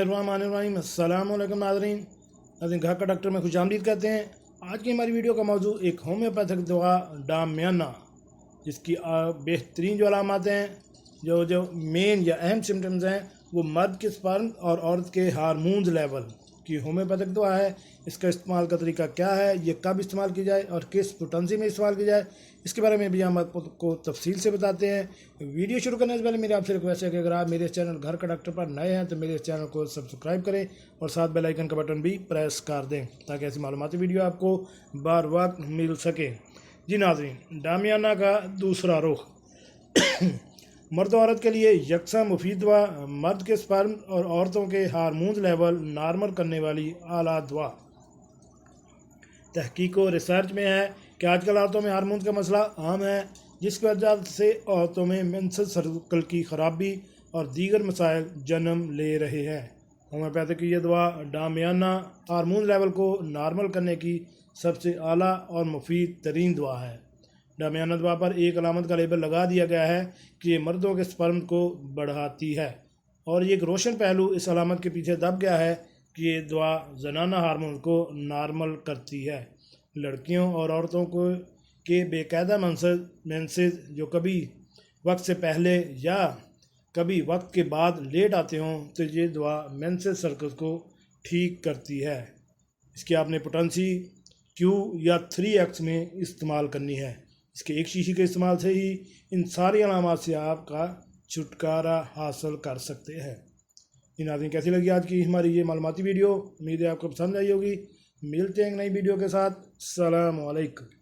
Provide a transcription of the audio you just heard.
अस्सलाम वालेकुम नाज़रीन। घर का डॉक्टर में खुशामदीद कहते हैं। आज की हमारी वीडियो का मौजू एक होम्योपैथिक दवा डामियाना, जिसकी बेहतरीन जो अलामत हैं, जो मेन या अहम सिम्टम्स हैं, वो मर्द के स्पर्म और औरत के हार्मोन्स लेवल की होम्योपैथिक दवा है। इसका इस्तेमाल का तरीका क्या है, ये कब इस्तेमाल की जाए और किस पोटेंसी में इस्तेमाल की जाए, इसके बारे में भी हम आपको तफसील से बताते हैं। वीडियो शुरू करने से पहले मेरी आपसे रिक्वेस्ट है कि अगर आप मेरे चैनल घर का डॉक्टर पर नए हैं तो मेरे चैनल को सब्सक्राइब करें और साथ बेल आइकन का बटन भी प्रेस कर दें ताकि ऐसी मालूमाती वीडियो आपको बार वक्त मिल सके। जी नाज़रीन, डामियाना का दूसरा रुख मर्द और औरत के लिए यकसा मुफीद दवा, मर्द के स्पर्म और औरतों के हार्मोन्स लेवल नॉर्मल करने वाली आला दवा। तहकीक और रिसर्च में है कि आजकल औरतों में हार्मोन्स का मसला आम है, जिसकी वजह से औरतों में मेंसेस सर्कल की ख़राबी और दीगर मसाइल जन्म ले रहे हैं। होम्योपैथिक की यह दवा डामियाना हार्मोन लेवल को नॉर्मल करने की सबसे आला और मुफीद तरीन दवा है। डामियाना दवा पर एक अलामत का लेबल लगा दिया गया है कि ये मर्दों के स्पर्म को बढ़ाती है, और ये एक रोशन पहलू इस अलामत के पीछे दब गया है कि ये दवा जनाना हार्मोन को नॉर्मल करती है। लड़कियों और औरतों को के बेकायदा मेंसेस जो कभी वक्त से पहले या कभी वक्त के बाद लेट आते हों, तो ये दवा मेंसेस सर्कल को ठीक करती है। इसकी आपने पोटेंसी Q या 3x में इस्तेमाल करनी है। इसके एक शीशी के इस्तेमाल से ही इन सारी अलामात से आपका छुटकारा हासिल कर सकते हैं। इन नाज़रीन, कैसी लगी आज की हमारी ये मालूमाती वीडियो? उम्मीद है आपको पसंद आई होगी। मिलते हैं एक नई वीडियो के साथ। अस्सलाम वालेकुम।